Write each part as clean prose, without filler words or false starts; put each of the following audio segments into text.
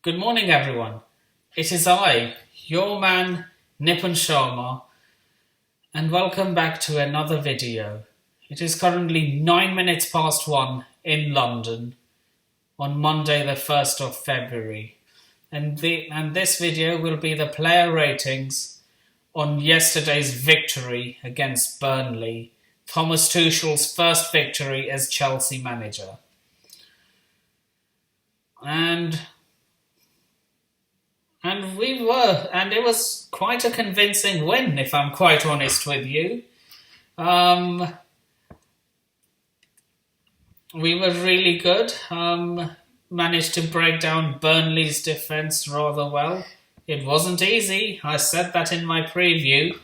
Good morning, everyone. It is I, your man, Nipun Sharma, and welcome back to another video. It is currently 9 minutes past 1 in London on Monday, the 1st of February. And this video will be the player ratings on yesterday's victory against Burnley, Thomas Tuchel's first victory as Chelsea manager. And it was quite a convincing win, if I'm quite honest with you. We were really good. Managed to break down Burnley's defence rather well. It wasn't easy. I said that in my preview.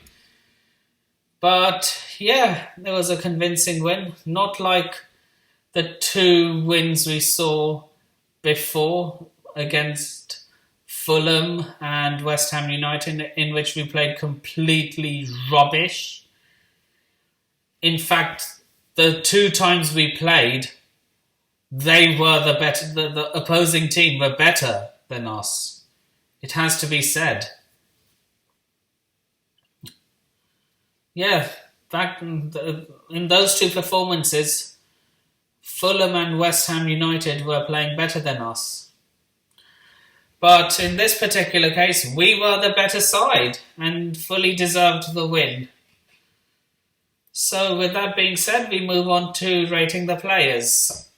But yeah, it was a convincing win. Not like the two wins we saw before against Fulham and West Ham United, in which we played completely rubbish. In fact, the two times we played, they were the opposing team were better than us. It has to be said. Yeah, in those two performances, Fulham and West Ham United were playing better than us. But in this particular case, we were the better side and fully deserved the win. So with that being said, we move on to rating the players.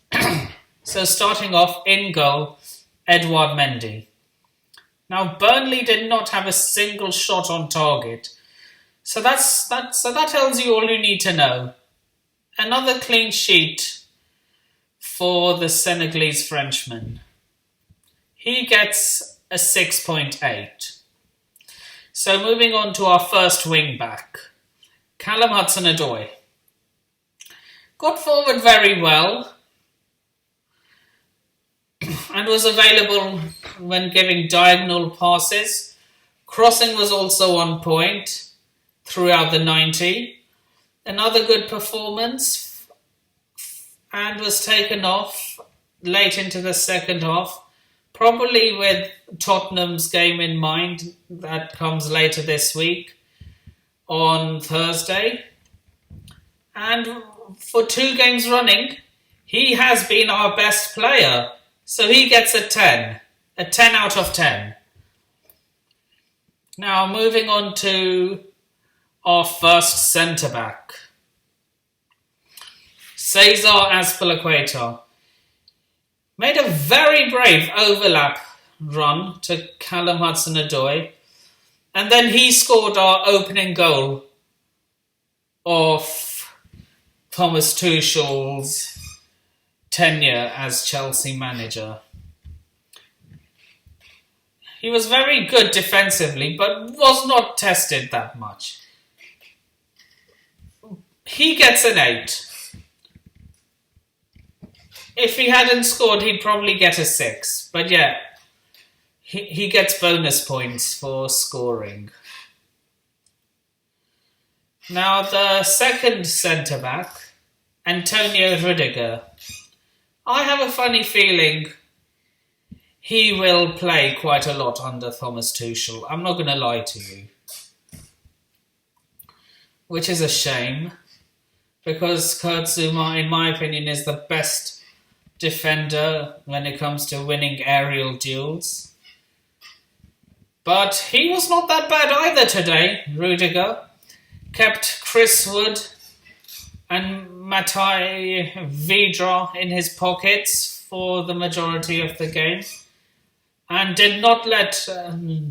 So starting off in goal, Edouard Mendy. Now Burnley did not have a single shot on target. So that tells you all you need to know. Another clean sheet for the Senegalese Frenchman. He gets a 6.8. So moving on to our first wing back, Callum Hudson-Odoi. Got forward very well and was available when giving diagonal passes. Crossing was also on point throughout the 90. Another good performance and was taken off late into the second half. Probably with Tottenham's game in mind, that comes later this week on Thursday. And for 2 games running, he has been our best player. So he gets a 10 out of 10. Now moving on to our first centre-back, Cesar Azpilicueta. Made a very brave overlap run to Callum Hudson-Odoi, and then he scored our opening goal of Thomas Tuchel's tenure as Chelsea manager. He was very good defensively, but was not tested that much. He gets an 8. If he hadn't scored, he'd probably get a 6. But yeah, he gets bonus points for scoring. Now the second centre-back, Antonio Rudiger. I have a funny feeling he will play quite a lot under Thomas Tuchel. I'm not going to lie to you. Which is a shame, because Kurt Zouma, in my opinion, is the best defender when it comes to winning aerial duels. But he was not that bad either today, Rudiger. Kept Chris Wood and Matai Vidra in his pockets for the majority of the game. And did not let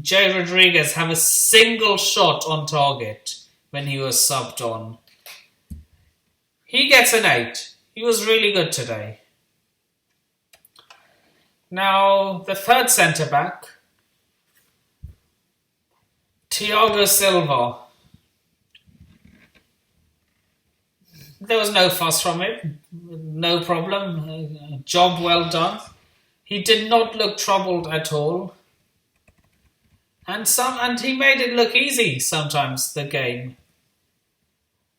Jay Rodriguez have a single shot on target when he was subbed on. He gets an 8. He was really good today. Now, the third centre-back, Thiago Silva. There was no fuss from it, no problem, job well done. He did not look troubled at all. And he made it look easy sometimes, the game.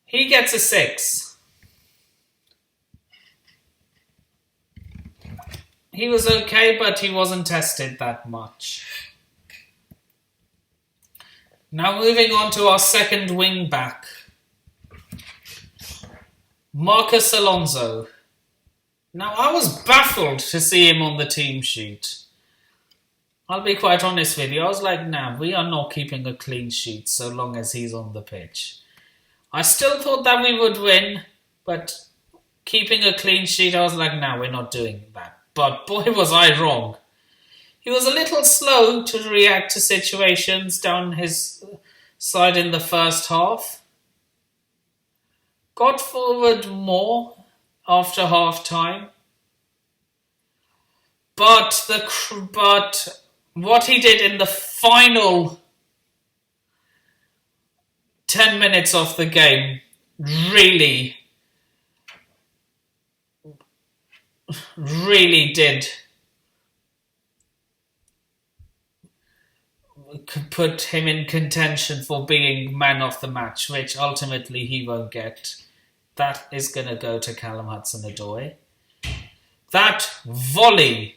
He gets a 6. he was okay, but he wasn't tested that much. Now moving on to our second wing back, Marcus Alonso. Now I was baffled to see him on the team sheet. I'll be quite honest with you. I was like, nah, we are not keeping a clean sheet so long as he's on the pitch. I still thought that we would win, but keeping a clean sheet, I was like, nah, we're not doing that. But boy, was I wrong. He was a little slow to react to situations down his side in the first half. Got forward more after half time. But what he did in the final 10 minutes of the game really did put him in contention for being man of the match, which ultimately he won't get. That is going to go to Callum Hudson-Odoi. That volley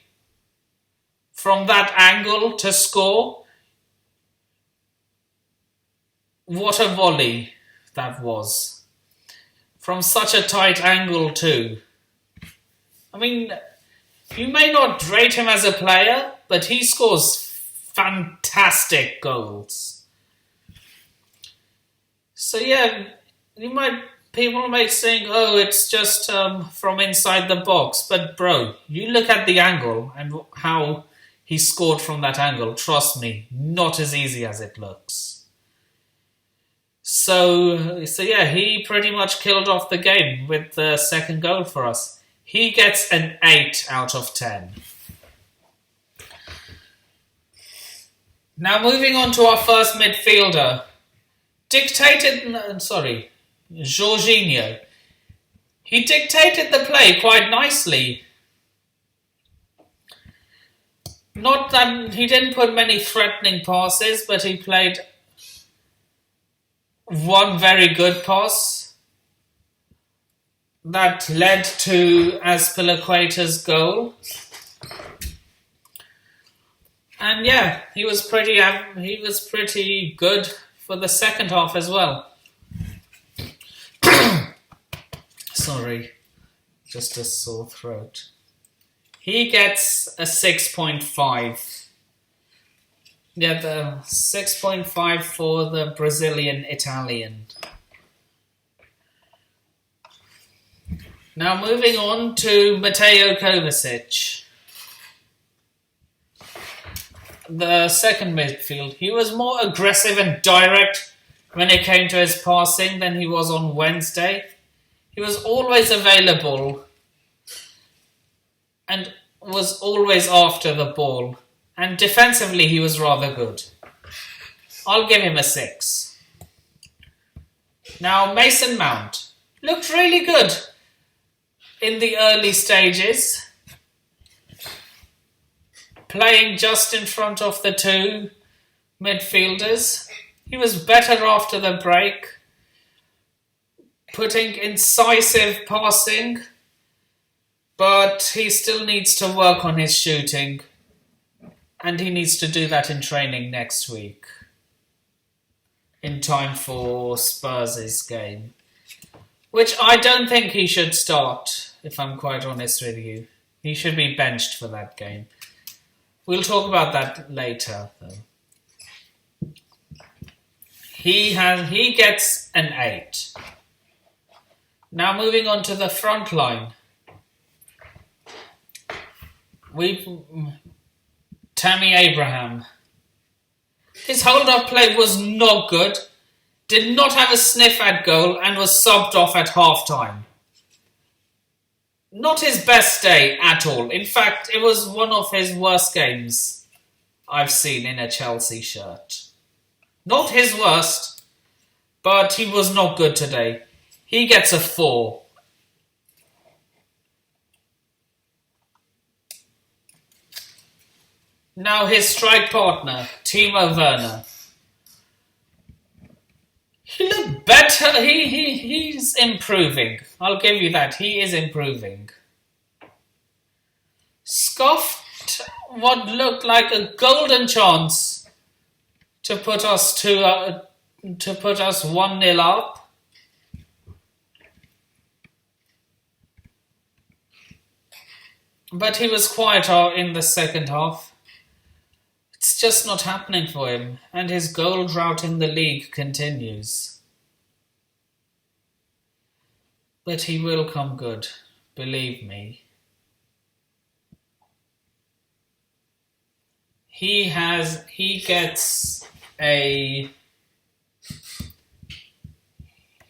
from that angle to score, what a volley that was. From such a tight angle too. I mean, you may not rate him as a player, but he scores fantastic goals. So yeah, people might think, oh, it's just from inside the box. But bro, you look at the angle and how he scored from that angle. Trust me, not as easy as it looks. So yeah, he pretty much killed off the game with the second goal for us. He gets an 8 out of 10. Now moving on to our first midfielder. Jorginho. He dictated the play quite nicely. Not that he didn't put many threatening passes, but he played one very good pass that led to Azpilicueta's goal. And yeah, he was pretty good for the second half as well. Sorry, just a sore throat. He gets a 6.5. Yeah, the 6.5 for the Brazilian Italian. Now moving on to Mateo Kovacic. The second midfield. He was more aggressive and direct when it came to his passing than he was on Wednesday. He was always available and was always after the ball. And defensively, he was rather good. I'll give him a 6. Now, Mason Mount looked really good in the early stages, playing just in front of the two midfielders. He was better after the break, putting incisive passing, but he still needs to work on his shooting, and he needs to do that in training next week, in time for Spurs' game, which I don't think he should start, if I'm quite honest with you. He should be benched for that game. We'll talk about that later, though. He gets an 8. Now moving on to the front line. Tammy Abraham. His hold-up play was not good, did not have a sniff at goal, and was subbed off at half-time. Not his best day at all. In fact, it was one of his worst games I've seen in a Chelsea shirt. Not his worst, but he was not good today. He gets a 4. Now his strike partner, Timo Werner. He looked better. He's improving. I'll give you that. He is improving. scoffed what looked like a golden chance to put us 1-0 up. But he was quieter in the second half. It's just not happening for him, and his goal drought in the league continues. But he will come good, believe me. He gets a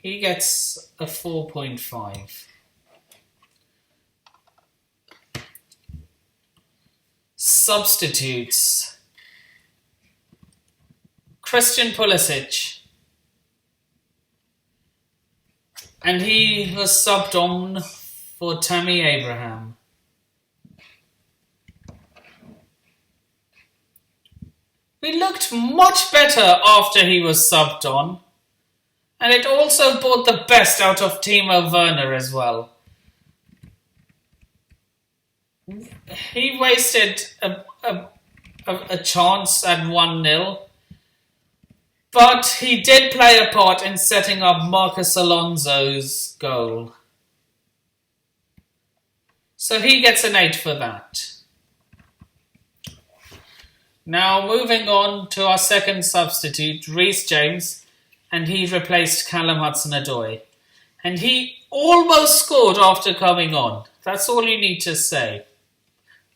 4.5. Substitutes. Christian Pulisic. And he was subbed on for Tammy Abraham. We looked much better after he was subbed on. And it also brought the best out of Timo Werner as well. He wasted a chance at 1-0. But he did play a part in setting up Marcus Alonso's goal. So he gets an 8 for that. Now moving on to our second substitute, Reece James, and he replaced Callum Hudson-Odoi. And he almost scored after coming on. That's all you need to say.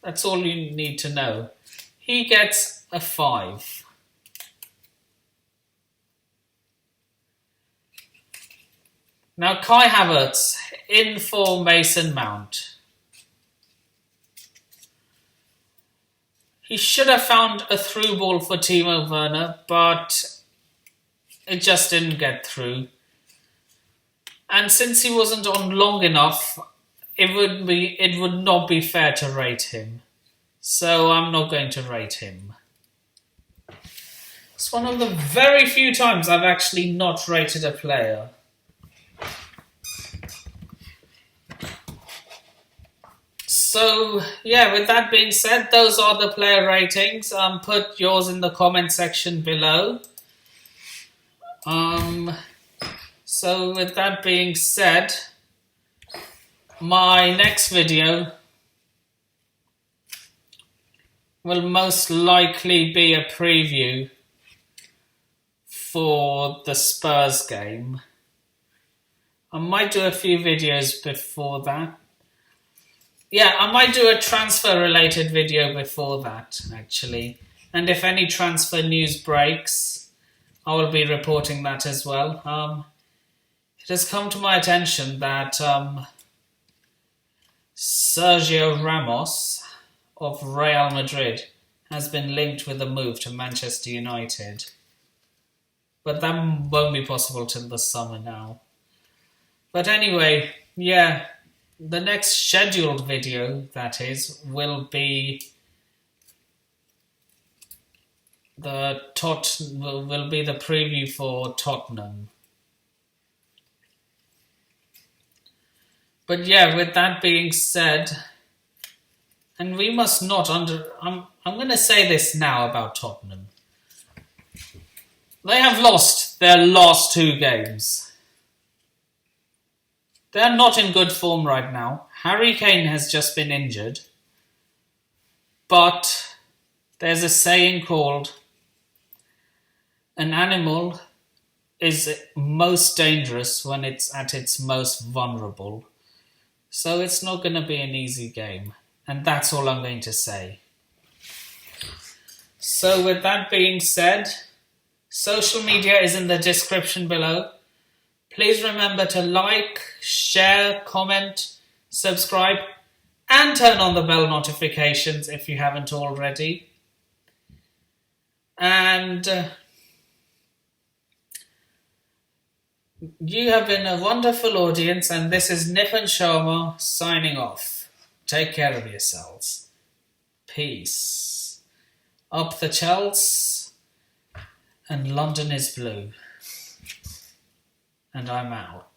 That's all you need to know. He gets a 5. Now Kai Havertz in for Mason Mount. He should have found a through ball for Timo Werner, but it just didn't get through. And since he wasn't on long enough, it would not be fair to rate him. So I'm not going to rate him. It's one of the very few times I've actually not rated a player. So, yeah, with that being said, those are the player ratings. Put yours in the comment section below. So, with that being said, my next video will most likely be a preview for the Spurs game. I might do a few videos before that. Yeah, I might do a transfer-related video before that, actually. And if any transfer news breaks, I will be reporting that as well. It has come to my attention that Sergio Ramos of Real Madrid has been linked with a move to Manchester United. But that won't be possible till the summer now. But anyway, yeah. The next scheduled video, that is, will be the preview for Tottenham. But yeah, with that being said, and we must not I'm going to say this now about Tottenham. They have lost their last 2 games. They're not in good form right now. Harry Kane has just been injured. But there's a saying called, an animal is most dangerous when it's at its most vulnerable. So it's not going to be an easy game. And that's all I'm going to say. So with that being said, social media is in the description below. Please remember to like, share, comment, subscribe, and turn on the bell notifications if you haven't already. And you have been a wonderful audience, and this is Nipan Sharma signing off. Take care of yourselves. Peace. Up the Chels, and London is blue. And I'm out.